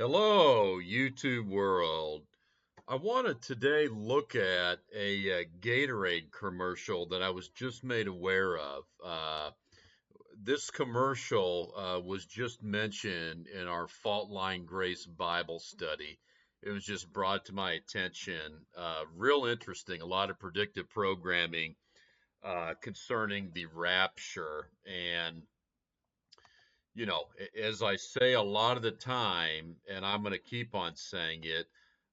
Hello, YouTube world. I want to today look at a Gatorade commercial that I was just made aware of. This commercial was just mentioned in our Fault Line Grace Bible study. It was just brought to my attention. Real interesting, a lot of predictive programming concerning the rapture. And as I say a lot of the time, and I'm going to keep on saying it,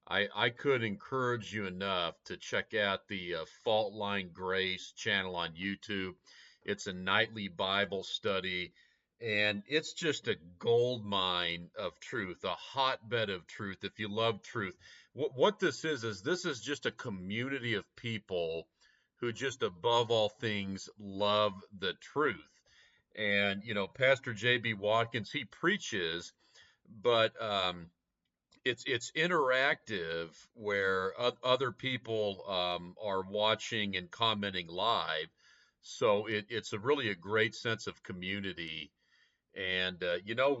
I could encourage you enough to check out the Fault Line Grace channel on YouTube. It's a nightly Bible study, and it's just a gold mine of truth, a hotbed of truth. If you love truth, what this is this is just a community of people who just above all things love the truth. And Pastor J.B. Watkins, he preaches, but it's interactive where other people are watching and commenting live. So it's really a great sense of community. And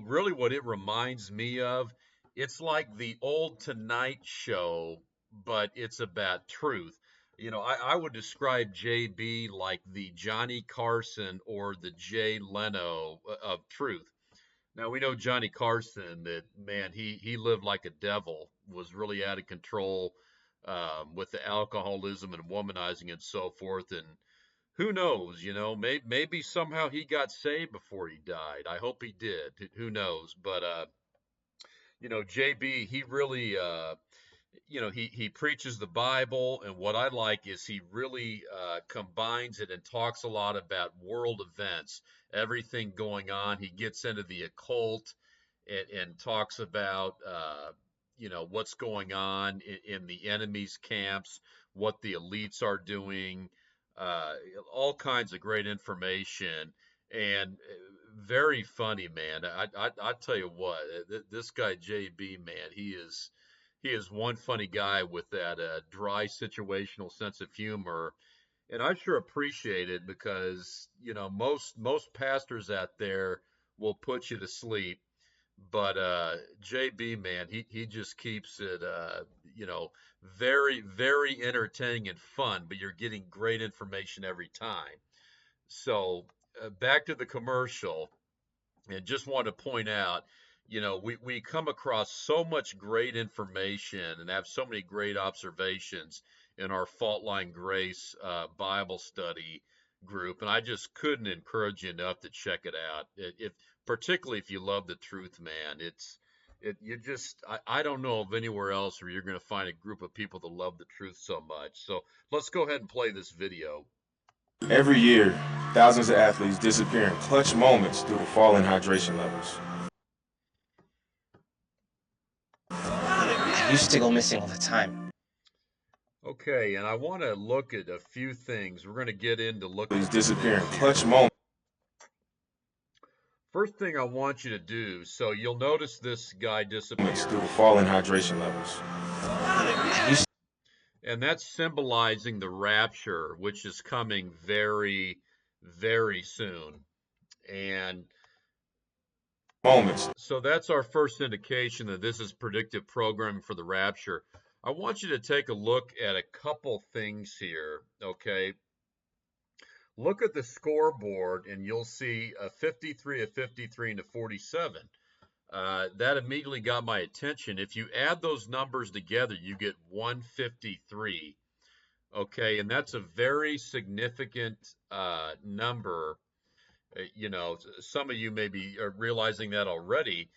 really what it reminds me of, it's like the old Tonight Show, but it's about truth. I would describe JB like the Johnny Carson or the Jay Leno of truth. Now we know Johnny Carson, that man, he lived like a devil, was really out of control with the alcoholism and womanizing and so forth. And who knows, maybe somehow he got saved before he died. I hope he did. Who knows? But JB, he really he preaches the Bible, and what I like is he really combines it and talks a lot about world events, everything going on. He gets into the occult and talks about what's going on in the enemy's camps, what the elites are doing, uh, all kinds of great information, and very funny, man. I tell you what, this guy JB, man, he is one funny guy with that dry situational sense of humor, and I sure appreciate it because most pastors out there will put you to sleep, but JB, man, he just keeps it very very entertaining and fun, but you're getting great information every time. So back to the commercial, and just want to point out, we come across so much great information and have so many great observations in our Fault Line Grace Bible study group, and I just couldn't encourage you enough to check it out. Particularly if you love the truth, man, you just I don't know of anywhere else where you're going to find a group of people that love the truth so much. So let's go ahead and play this video. Every year, thousands of athletes disappear in clutch moments due to falling hydration levels. I used to go missing all the time. Okay, and I want to look at a few things. We're going to get into looking These at disappear in this. clutch moments. First thing I want you to do, so you'll notice this guy disappears. Due to falling hydration levels. And that's symbolizing the rapture, which is coming very, very soon. And moments. So that's our first indication that this is predictive programming for the rapture. I want you to take a look at a couple things here, okay? Look at the scoreboard and you'll see a 53, a 53, and a 47. That immediately got my attention. If you add those numbers together, you get 153. Okay, and that's a very significant number. Some of you may be realizing that already.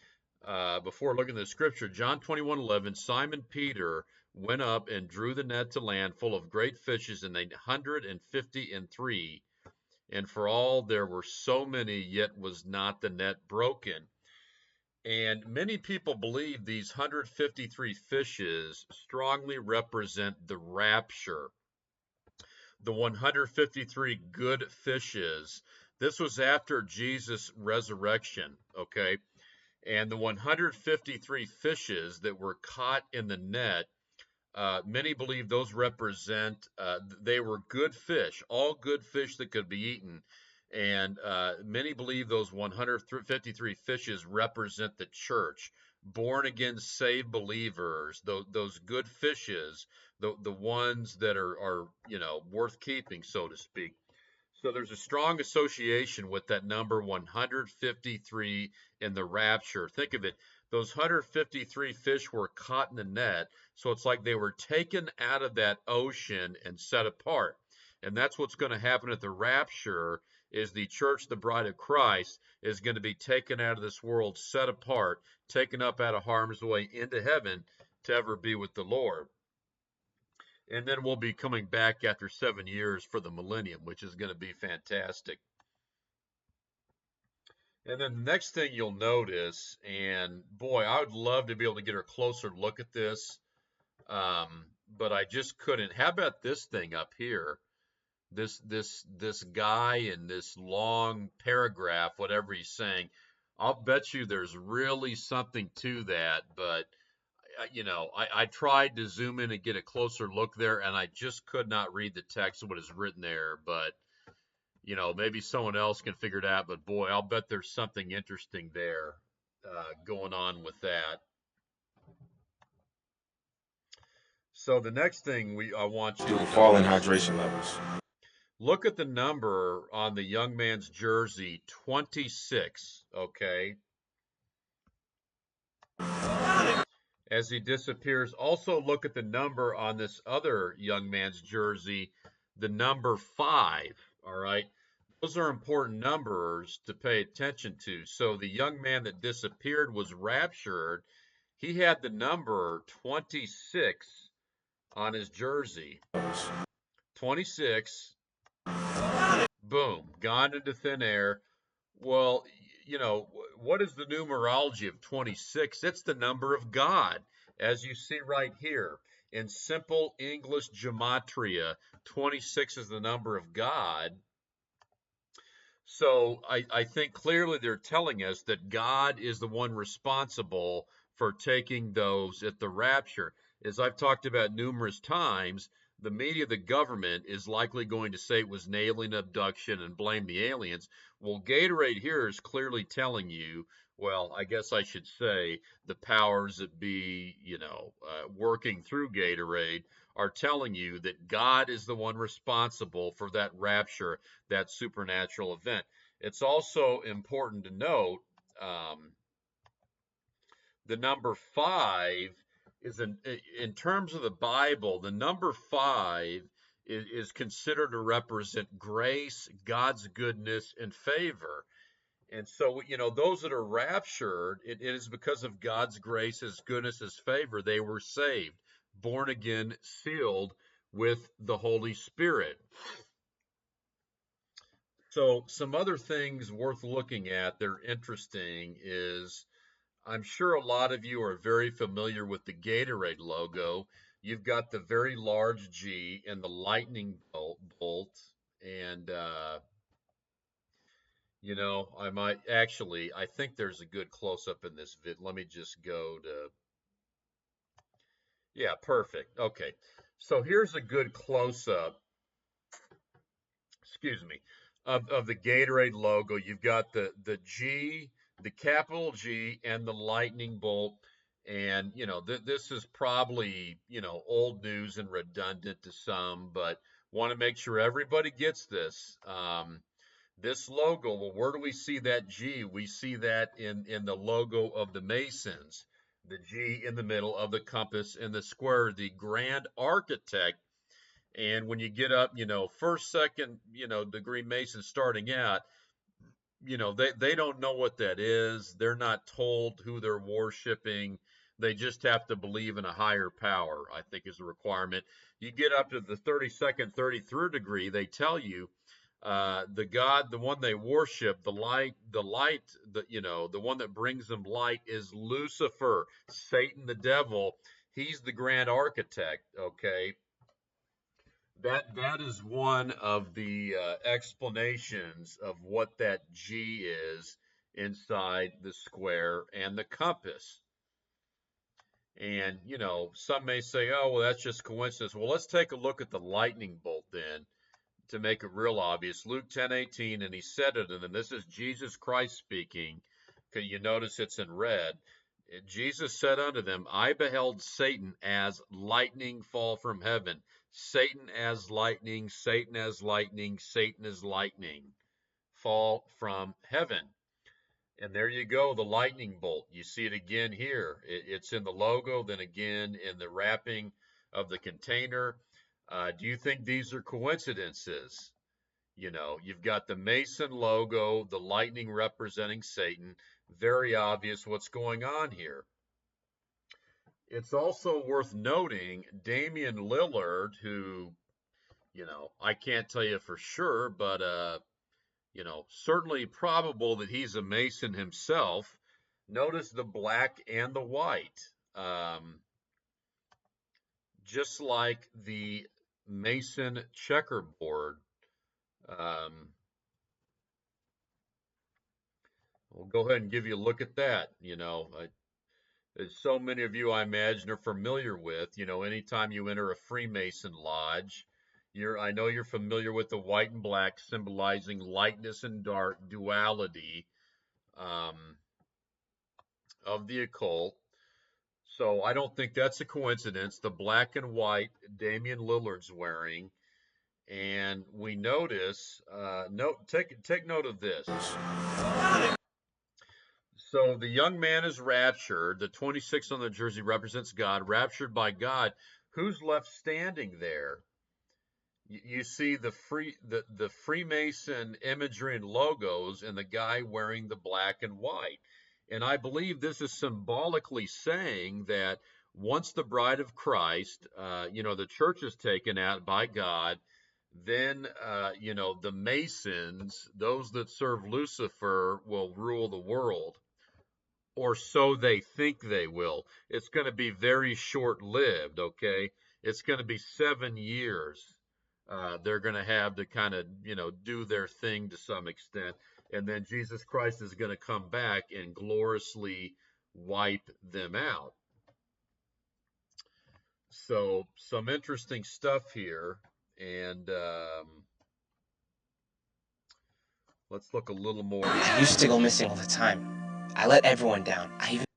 Before looking at the scripture, John 21:11, Simon Peter went up and drew the net to land full of great fishes, and 153. And for all there were so many, yet was not the net broken. And many people believe these 153 fishes strongly represent the rapture. The 153 good fishes. This was after Jesus' resurrection, okay? And the 153 fishes that were caught in the net, many believe those represent, they were good fish, all good fish that could be eaten. And many believe those 153 fishes represent the church, born again, saved believers, those good fishes, the ones that are worth keeping, so to speak. So there's a strong association with that number 153 in the rapture. Think of it. Those 153 fish were caught in the net. So it's like they were taken out of that ocean and set apart. And that's what's going to happen at the rapture is the church, the bride of Christ, is going to be taken out of this world, set apart, taken up out of harm's way into heaven to ever be with the Lord. And then we'll be coming back after 7 years for the millennium, which is going to be fantastic. And then the next thing you'll notice, and boy, I would love to be able to get a closer look at this, but I just couldn't. How about this thing up here? This guy in this long paragraph, whatever he's saying, I'll bet you there's really something to that, but I tried to zoom in and get a closer look there, and I just could not read the text of what is written there. But, maybe someone else can figure it out. But boy, I'll bet there's something interesting there going on with that. So the next thing I want you to fall in notice, hydration levels. look at the number on the young man's jersey, 26, okay? As he disappears, also look at the number on this other young man's jersey, the number 5, all right? Those are important numbers to pay attention to. So the young man that disappeared was raptured. He had the number 26 on his jersey. 26, boom, gone into thin air. Well, what is the numerology of 26? It's the number of God, as you see right here. In simple English gematria, 26 is the number of God. So I think clearly they're telling us that God is the one responsible for taking those at the rapture. As I've talked about numerous times, the media, the government, is likely going to say it was an alien abduction and blame the aliens. Well, Gatorade here is clearly telling you, well, I guess I should say the powers that be, working through Gatorade are telling you that God is the one responsible for that rapture, that supernatural event. It's also important to note the number 5 is in terms of the Bible, the number 5 is considered to represent grace, God's goodness, and favor. And so, those that are raptured, it is because of God's grace, His goodness, His favor. They were saved, born again, sealed with the Holy Spirit. So some other things worth looking at, they're interesting, is I'm sure a lot of you are very familiar with the Gatorade logo. You've got the very large G and the lightning bolt. And, I think there's a good close-up in this vid. Let me just go to, yeah, perfect. Okay. So here's a good close-up, excuse me, of the Gatorade logo. You've got the G, the capital G, and the lightning bolt. And, this is probably, old news and redundant to some, but want to make sure everybody gets this. This logo, well, where do we see that G? We see that in the logo of the Masons. The G in the middle of the compass and the square, the grand architect. And when you get up, first, second, degree Masons starting out, they don't know what that is. They're not told who they're worshiping. They just have to believe in a higher power, I think is a requirement. You get up to the 32nd, 33rd degree, they tell you the God, the one they worship, the one that brings them light is Lucifer, Satan, the devil. He's the grand architect, okay? That is one of the explanations of what that G is inside the square and the compass. And, some may say, oh, well, that's just coincidence. Well, let's take a look at the lightning bolt then. to make it real obvious, Luke 10:18, and he said it, and this is Jesus Christ speaking. Okay, you notice it's in red. Jesus said unto them, I beheld Satan as lightning fall from heaven. Satan as lightning, Satan as lightning, Satan as lightning fall from heaven. And there you go, the lightning bolt. You see it again here. It's in the logo, then again in the wrapping of the container. Do you think these are coincidences? You know, you've got the Mason logo, the lightning representing Satan. Very obvious what's going on here. It's also worth noting Damian Lillard, who, you know, I can't tell you for sure, but you know, certainly probable that he's a Mason himself. Notice the black and the white, just like the Mason checkerboard. We'll go ahead and give you a look at that. You know, as so many of you, I imagine, are familiar with. You know, anytime you enter a Freemason lodge, I know you're familiar with the white and black symbolizing lightness and dark duality of the occult. So I don't think that's a coincidence. The black and white Damian Lillard's wearing, and we notice. Take note of this. So the young man is raptured. The 26 on the jersey represents God, raptured by God. Who's left standing there? You see the Freemason imagery and logos, and the guy wearing the black and white. And I believe this is symbolically saying that once the bride of Christ, you know, the church is taken out by God, then, you know, the Masons, those that serve Lucifer, will rule the world. Or so they think they will. It's going to be very short-lived, okay? It's going to be 7 years. They're going to have to kind of, you know, do their thing to some extent. And then Jesus Christ is going to come back and gloriously wipe them out. So some interesting stuff here. And let's look a little more. I used to go missing all the time. I let everyone down.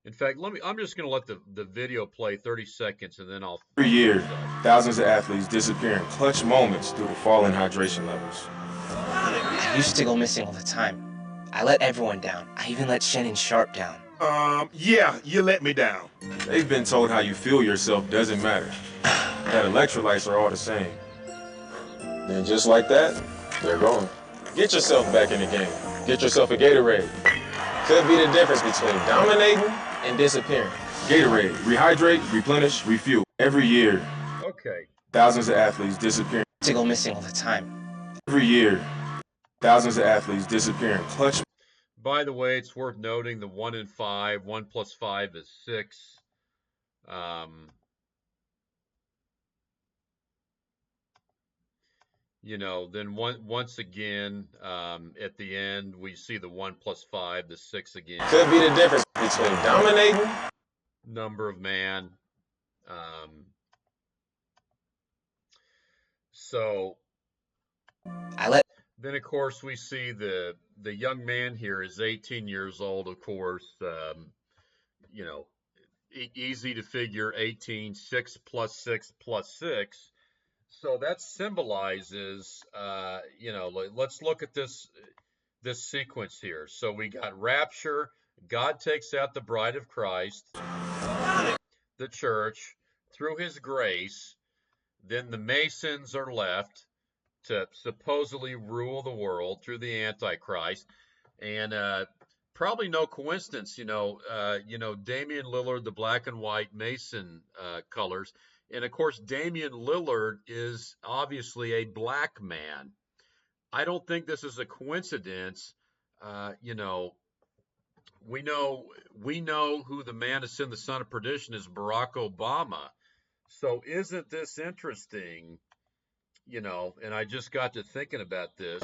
In fact, I'm just going to let the video play 30 seconds, and then I'll... Every year, thousands of athletes disappear in clutch moments due to falling hydration levels. I used to go missing all the time. I let everyone down. I even let Shannon Sharp down. Yeah, you let me down. They've been told how you feel yourself doesn't matter. That electrolytes are all the same. And just like that, they're gone. Get yourself back in the game. Get yourself a Gatorade. Could be the difference between dominating and disappearing. Gatorade, rehydrate, replenish, refuel. Every year, okay, thousands of athletes disappear. To go missing all the time. Every year, thousands of athletes disappear in clutch. By the way, it's worth noting the 1 in 5, 1 plus 5 is 6. You know, then once again, at the end, we see the 1 plus 5, the 6 again. Could be the difference between dominating. Number of man. So then, of course, we see the young man here is 18 years old, of course. You know, easy to figure 18, 6 plus 6 plus 6. So that symbolizes, you know, let's look at this sequence here. So we got rapture, God takes out the bride of Christ, the church, through his grace. Then the Masons are left to supposedly rule the world through the Antichrist. And probably no coincidence, you know, Damian Lillard, the black and white Mason colors. And of course, Damian Lillard is obviously a black man. I don't think this is a coincidence. You know, we know who the man to sin, the son of perdition, is, Barack Obama. So isn't this interesting? You know, and I just got to thinking about this.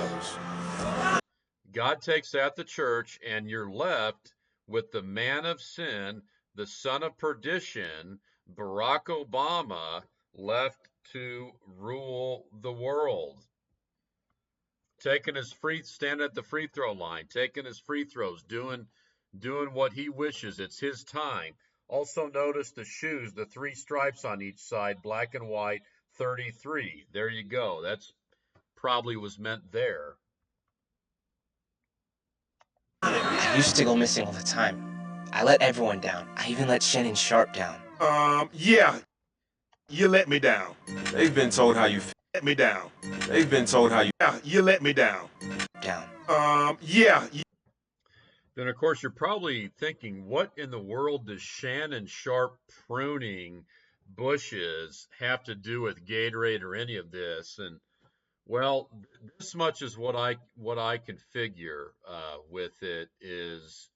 God takes out the church, and you're left with the man of sin, the son of perdition, Barack Obama, left to rule the world. standing at the free throw line, taking his free throws, doing what he wishes. It's his time. Also notice the shoes, the 3 stripes on each side, black and white, 33. There you go. That's probably was meant there. I used to go missing all the time. I let everyone down. I even let Shannon Sharp down. Yeah, you let me down. They've been told how you feel. Let me down. They've been told how you. Yeah, you let me down. Down. Yeah. Then, of course, you're probably thinking, what in the world does Shannon Sharp pruning bushes have to do with Gatorade or any of this? And well, this much is what I can figure with it is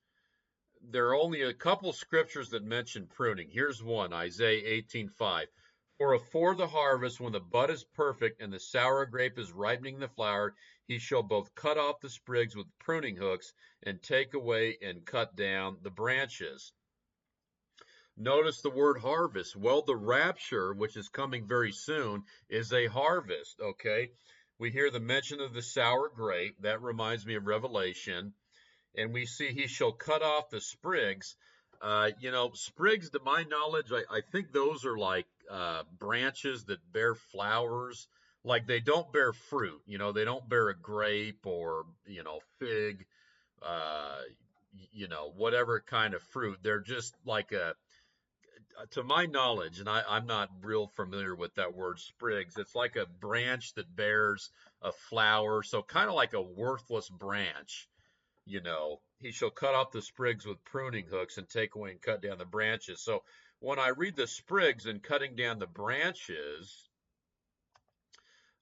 there are only a couple scriptures that mention pruning. Here's one, Isaiah 18:5. For afore the harvest, when the bud is perfect and the sour grape is ripening the flower, he shall both cut off the sprigs with pruning hooks and take away and cut down the branches. Notice the word harvest. Well, the rapture, which is coming very soon, is a harvest, okay? We hear the mention of the sour grape. That reminds me of Revelation. And we see he shall cut off the sprigs. Sprigs, to my knowledge, I think those are like branches that bear flowers. Like they don't bear fruit. They don't bear a grape or, fig, whatever kind of fruit. They're just like to my knowledge, and I'm not real familiar with that word sprigs, it's like a branch that bears a flower. So kind of like a worthless branch. He shall cut off the sprigs with pruning hooks and take away and cut down the branches. So when I read the sprigs and cutting down the branches,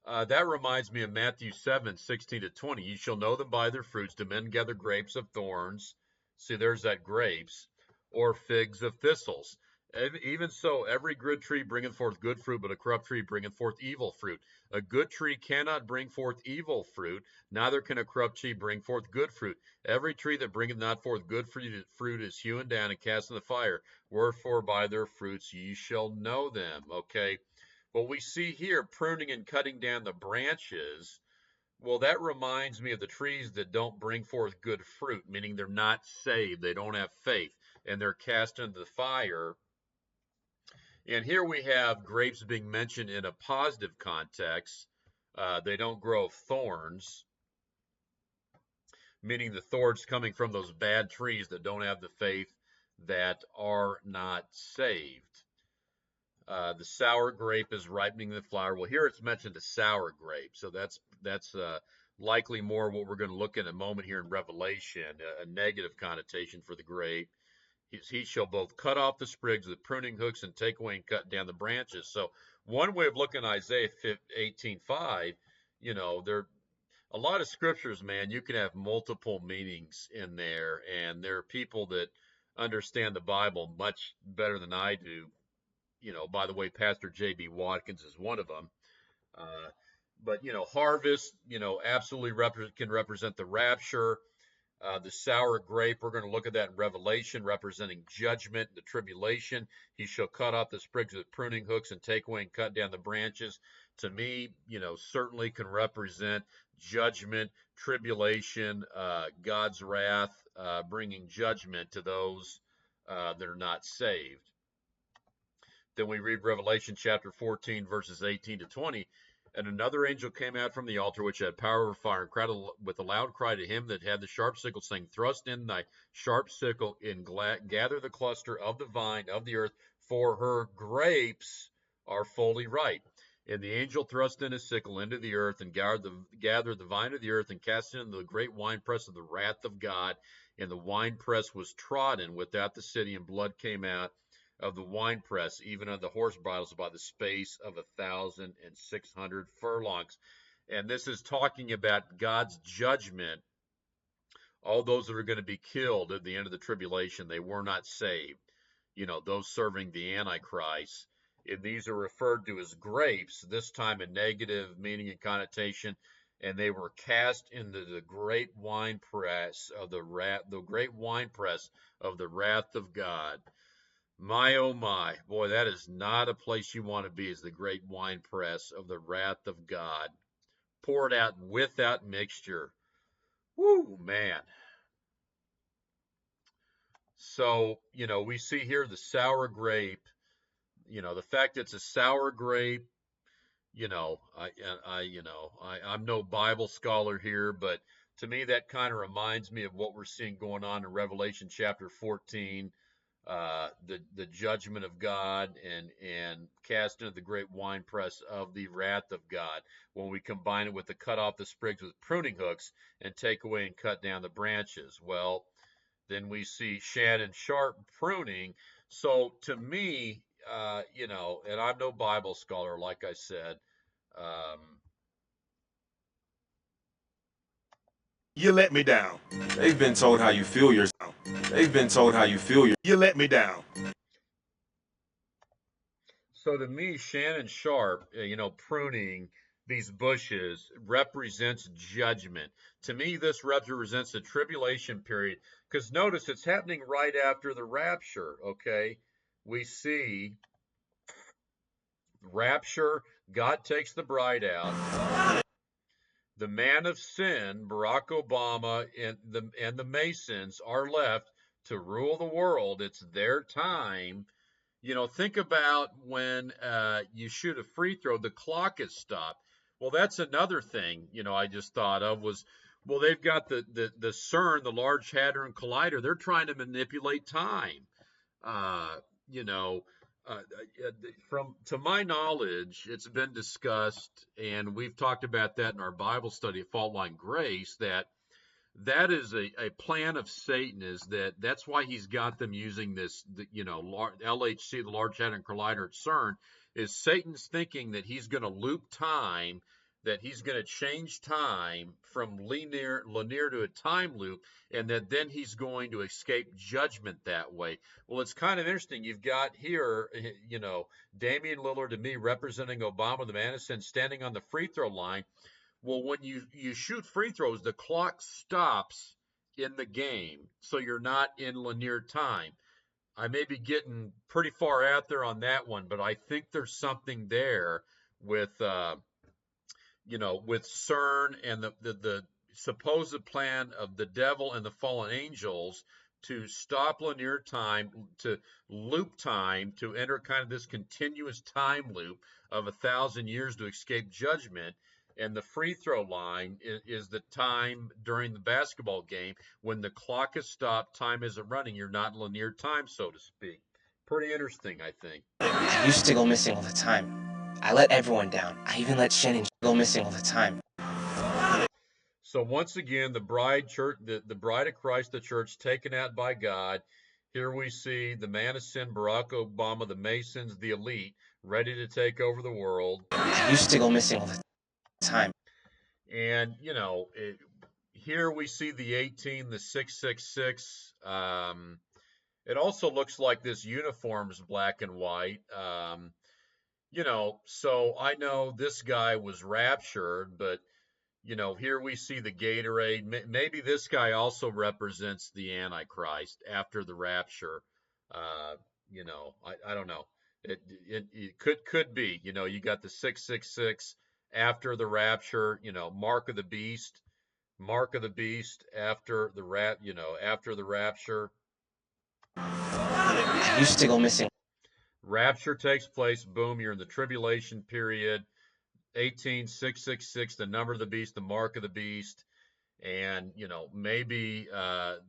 that reminds me of Matthew 7:16-20. You shall know them by their fruits. Do men gather grapes of thorns? See, there's that grapes, or figs of thistles. Even so, every good tree bringeth forth good fruit, but a corrupt tree bringeth forth evil fruit. A good tree cannot bring forth evil fruit, neither can a corrupt tree bring forth good fruit. Every tree that bringeth not forth good fruit is hewn down and cast in the fire. Wherefore by their fruits ye shall know them. Okay, well, we see here pruning and cutting down the branches. Well, that reminds me of the trees that don't bring forth good fruit, meaning they're not saved, they don't have faith, and they're cast into the fire. And here we have grapes being mentioned in a positive context. They don't grow thorns, meaning the thorns coming from those bad trees that don't have the faith, that are not saved. The sour grape is ripening the flower. Well, here it's mentioned a sour grape, so that's likely more what we're going to look at in a moment here in Revelation, a negative connotation for the grape. He shall both cut off the sprigs with pruning hooks and take away and cut down the branches. So one way of looking at Isaiah 18:5, there a lot of scriptures, man, you can have multiple meanings in there, and there are people that understand the Bible much better than I do. By the way, Pastor J.B. Watkins is one of them. But harvest, absolutely can represent the rapture. The sour grape, we're going to look at that in Revelation, representing judgment, the tribulation. He shall cut off the sprigs with pruning hooks and take away and cut down the branches. To me, certainly can represent judgment, tribulation, God's wrath, bringing judgment to those that are not saved. Then we read Revelation chapter 14, verses 18-20. And another angel came out from the altar, which had power of fire, and cried with a loud cry to him that had the sharp sickle, saying, Thrust in thy sharp sickle, and gather the cluster of the vine of the earth, for her grapes are fully ripe. And the angel thrust in his sickle into the earth, and gathered the vine of the earth, and cast it into the great winepress of the wrath of God. And the winepress was trodden without the city, and blood came out of the winepress, even of the horse bridles, by the space of 1,600 furlongs. And this is talking about God's judgment. All those that are going to be killed at the end of the tribulation, they were not saved. Those serving the Antichrist. And these are referred to as grapes, this time a negative meaning and connotation. And they were cast into the great winepress of the wrath of God. My, oh my, boy, that is not a place you want to be, is the great winepress of the wrath of God, poured out without mixture. Woo, man. So, we see here the sour grape, the fact it's a sour grape, I'm no Bible scholar here, but to me that kind of reminds me of what we're seeing going on in Revelation chapter 14, the judgment of God and cast into the great winepress of the wrath of God. When we combine it with the cut off the sprigs with pruning hooks and take away and cut down the branches, well, then we see Shannon Sharp pruning. So to me, and I'm no Bible scholar, like I said. Um, You let me down. They've been told how you feel yourself. They've been told how you feel yourself. You let me down. so to me, Shannon Sharp, pruning these bushes represents judgment. To me, this represents the tribulation period because notice it's happening right after the rapture. Okay, we see rapture. God takes the bride out. The man of sin, Barack Obama, and the Masons are left to rule the world. It's their time. Think about when you shoot a free throw, the clock is stopped. Well, that's another thing, I just thought of was, well, they've got the CERN, the Large Hadron Collider. They're trying to manipulate time. Uh, you know, from to my knowledge, it's been discussed, and we've talked about that in our Bible study at Fault Line Grace, that is a plan of Satan. That's why he's got them using this, LHC, the Large Hadron Collider at CERN, is Satan's thinking that he's going to loop time, that he's going to change time from linear to a time loop, and that then he's going to escape judgment that way. Well, it's kind of interesting. You've got here, Damian Lillard to me representing Obama, the man of sin, standing on the free throw line. Well, when you shoot free throws, the clock stops in the game, so you're not in linear time. I may be getting pretty far out there on that one, but I think there's something there with with CERN and the supposed plan of the devil and the fallen angels to stop linear time, to loop time, to enter kind of this continuous time loop of 1,000 years to escape judgment. And the free throw line is the time during the basketball game when the clock is stopped, time isn't running, you're not in linear time, so to speak. Pretty interesting, I think. I used to go missing all the time. I let everyone down. I even let Shannon go missing all the time. So once again, the bride church, the bride of Christ, the church, taken out by God. Here we see the man of sin, Barack Obama, the Masons, the elite, ready to take over the world. I used to go missing all the time. And, here we see the 18, the 666. It also looks like this uniform's black and white. So I know this guy was raptured, but, here we see the GATORADE. Maybe this guy also represents the Antichrist after the rapture. I don't know. It could be, you got the 666 after the rapture, mark of the beast after the rapture. I used to go missing. Rapture takes place, boom, you're in the tribulation period. 18666, the number of the beast, the mark of the beast. And, maybe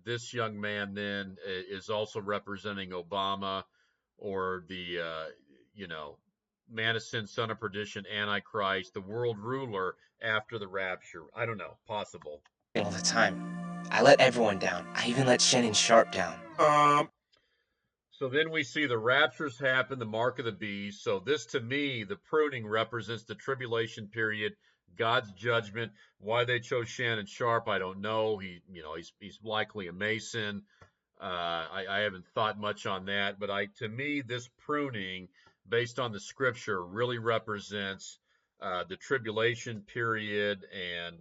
this young man then is also representing Obama or the, man of sin, son of perdition, Antichrist, the world ruler after the rapture. I don't know, possible. All the time. I let everyone down. I even let Shannon Sharp down. So then we see the raptures happen, the mark of the beast. So this, to me, the pruning represents the tribulation period, God's judgment. Why they chose Shannon Sharp, I don't know. He's likely a Mason. I haven't thought much on that, but to me, this pruning, based on the scripture, really represents the tribulation period, and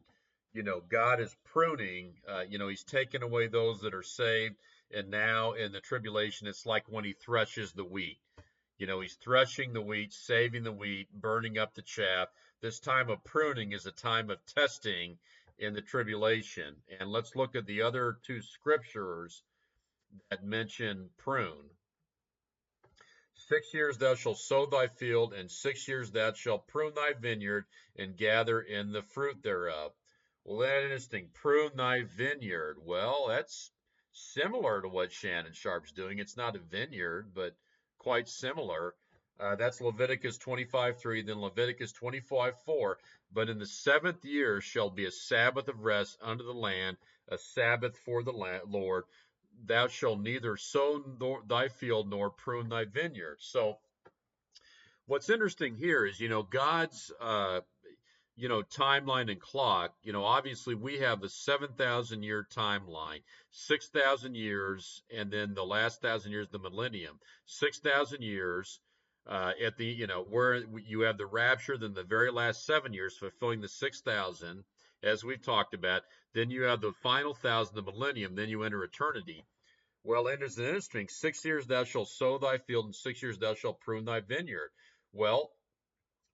God is pruning. He's taken away those that are saved, and now in the tribulation, it's like when he threshes the wheat. You know, he's threshing the wheat, saving the wheat, burning up the chaff. This time of pruning is a time of testing in the tribulation. And let's look at the other two scriptures that mention prune. 6 years thou shalt sow thy field, and 6 years thou shalt prune thy vineyard and gather in the fruit thereof. Well, that's interesting. Prune thy vineyard. Well, that's similar to what Shannon Sharp's doing. It's not a vineyard, but quite similar. That's Leviticus 25:3, then Leviticus 25:4. But in the 7th year shall be a Sabbath of rest unto the land, a Sabbath for the Lord. Thou shalt neither sow thy field nor prune thy vineyard. So what's interesting here is, God's, timeline and clock. Obviously we have the 7,000 year timeline, 6,000 years, and then the last 1,000 years, the millennium, 6,000 years. At the, where you have the rapture, then the very last 7 years fulfilling the 6,000, as we've talked about. Then you have the final 1,000, the millennium. Then you enter eternity. Well, and it's interesting. 6 years thou shalt sow thy field, and 6 years thou shalt prune thy vineyard. Well,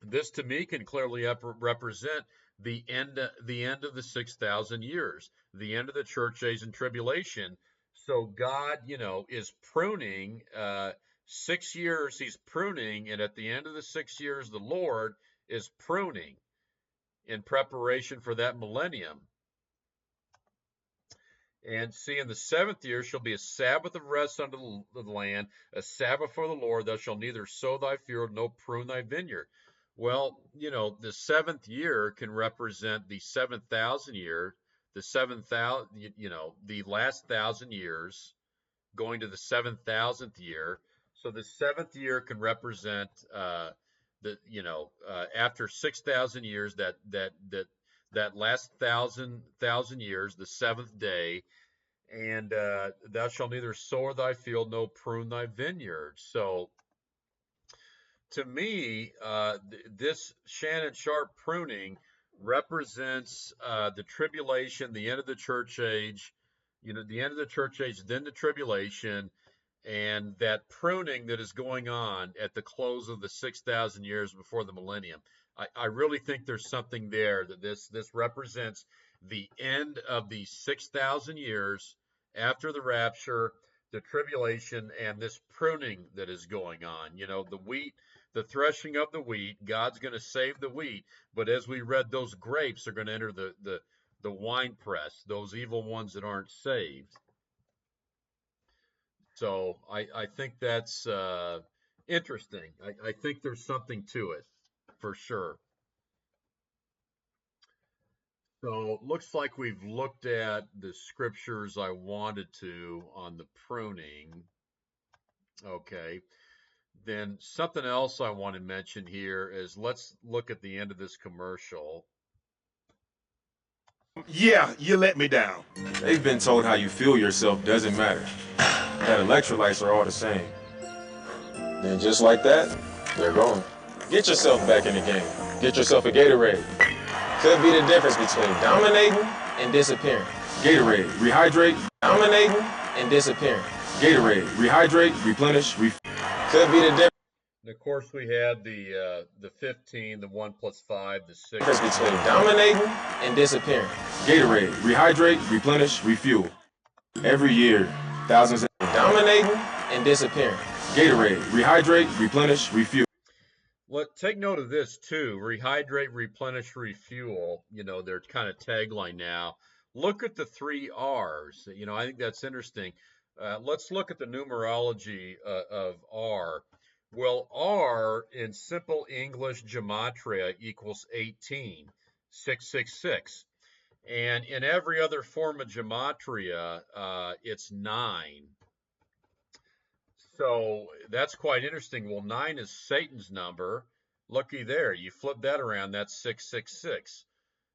this to me can clearly represent the end of the 6,000 years, the end of the church age and tribulation. So God, is pruning. 6 years he's pruning, and at the end of the 6 years, the Lord is pruning in preparation for that millennium. And see, in the 7th year shall be a Sabbath of rest unto the land, a Sabbath for the Lord. Thou shalt neither sow thy field nor prune thy vineyard. Well, the 7th year can represent the 7,000 year, the 7,000, the last 1,000 years, going to the 7,000th year. So the 7th year can represent after 6,000 years, that last thousand years, the 7th day, and thou shalt neither sow thy field nor prune thy vineyard. So to me, this Shannon Sharp pruning represents the tribulation, the end of the church age, the end of the church age, then the tribulation, and that pruning that is going on at the close of the 6,000 years before the millennium. I really think there's something there, that this represents the end of the 6,000 years after the rapture, the tribulation, and this pruning that is going on. The wheat, the threshing of the wheat, God's going to save the wheat, but as we read, those grapes are going to enter the wine press, those evil ones that aren't saved. So I think that's interesting. I think there's something to it, for sure. So looks like we've looked at the scriptures I wanted to on the pruning. Okay. Then something else I want to mention here is, let's look at the end of this commercial. Yeah, you let me down. They've been told how you feel yourself doesn't matter, that electrolytes are all the same. Then just like that, they're gone. Get yourself back in the game. Get yourself a GATORADE. Could be the difference between dominating and disappearing. GATORADE, rehydrate, dominating and disappearing. GATORADE, rehydrate, replenish, could be the difference. And of course, we had the 15, the 1 + 5, the 6. Difference between dominating and disappearing. GATORADE, rehydrate, replenish, refuel. Every year, thousands of dominating and disappearing. GATORADE, rehydrate, replenish, refuel. Well, take note of this too: rehydrate, replenish, refuel. Their kind of tagline now. Look at the 3 R's. I think that's interesting. Let's look at the numerology of R. Well, R in simple English gematria equals 18, 666. And in every other form of gematria, it's 9. So that's quite interesting. Well, 9 is Satan's number. Looky there. You flip that around, that's 666.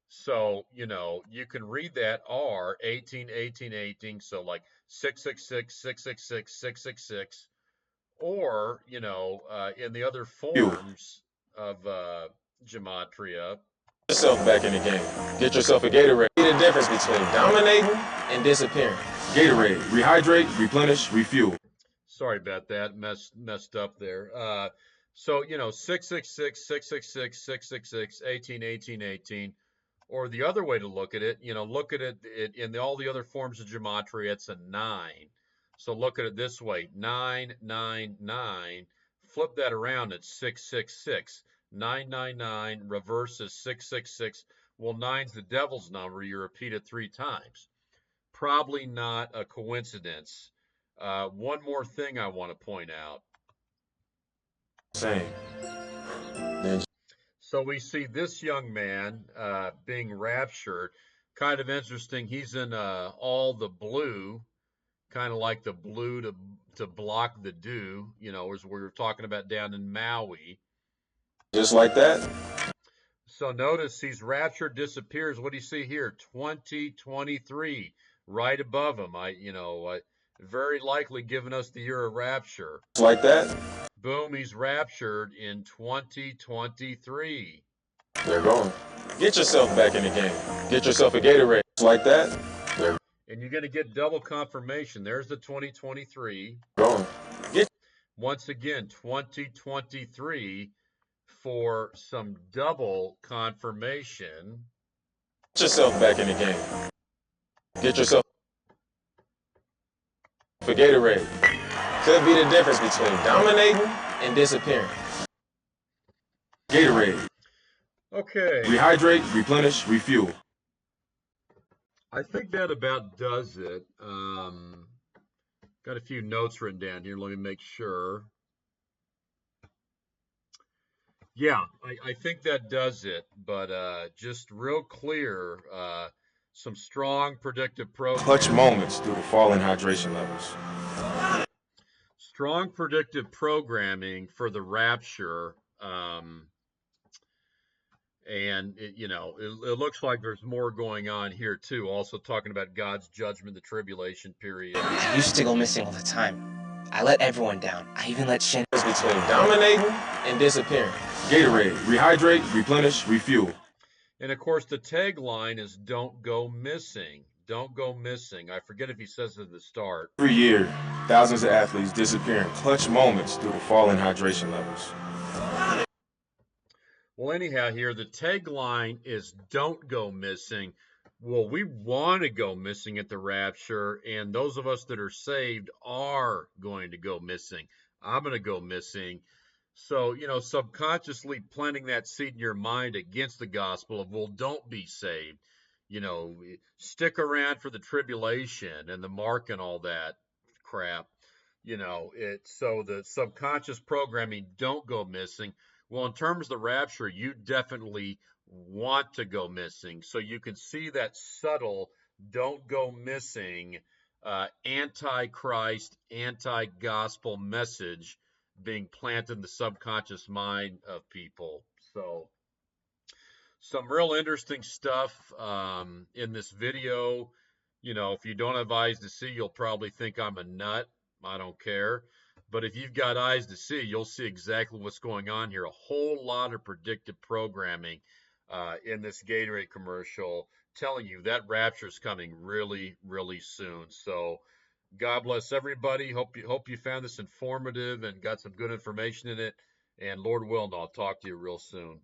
So, you can read that R, 18, 18, 18. So like 666, 666, 666. Or, in the other forms of gematria. Get yourself back in the game. Get yourself a GATORADE. See the difference between dominating and disappearing. GATORADE, rehydrate, replenish, refuel. Sorry about that. Messed up there. So, 666, 666, 666, 18, 18, 18. Or the other way to look at it, look at it in all the other forms of gematria, it's a 9. So look at it this way, 9, 9, 9. Flip that around, it's 666. 999, reverse is 666. Well, 9's the devil's number. You repeat it 3 times. Probably not a coincidence. One more thing I want to point out. Same. Then So we see this young man being raptured. Kind of interesting. He's in all the blue, kind of like the blue to block the dew, as we were talking about down in Maui. just like that, So notice he's raptured, disappears. What do you see here? 2023, right above him. Very likely giving us the year of rapture. just like that, Boom, he's raptured in 2023. they're going. Get yourself back in the game. Get yourself a Gatorade. Just like that, they're And you're going to get double confirmation. There's the 2023. going. Get Once again, 2023 for some double confirmation. yourself back in the game. Get yourself a Gatorade. Could be the difference between dominating and disappearing. Gatorade. Okay, Rehydrate, replenish, refuel. I think that about does it. Got a few notes written down here. Let me make sure. Yeah, I think that does it. But just real clear, some strong predictive Clutch programming. moments due to falling hydration levels. Strong predictive programming for the rapture. And it looks like there's more going on here too. Also talking about God's judgment, the tribulation period. I used to go missing all the time. I let everyone down. I even let Shen. Difference between dominating and disappearing. Gatorade. Rehydrate, replenish, refuel. And of course, the tagline is "Don't go missing." Don't go missing. I forget if he says it at the start. Every year, thousands of athletes disappear in clutch moments due to falling hydration levels. Well, anyhow, here the tagline is "Don't go missing." Well, we want to go missing at the rapture, and those of us that are saved are going to go missing. I'm going to go missing. So, subconsciously planting that seed in your mind against the gospel of, well, don't be saved. Stick around for the tribulation and the mark and all that crap. So the subconscious programming, don't go missing. Well, in terms of the rapture, you definitely want to go missing. So you can see that subtle don't go missing anti-Christ, anti-gospel message being planted in the subconscious mind of people. So some real interesting stuff in this video. If you don't have eyes to see, you'll probably think I'm a nut. I don't care. But if you've got eyes to see, you'll see exactly what's going on here. A whole lot of predictive programming in this Gatorade commercial telling you that rapture is coming really, really soon. So God bless everybody. Hope you found this informative and got some good information in it. And Lord willing, I'll talk to you real soon.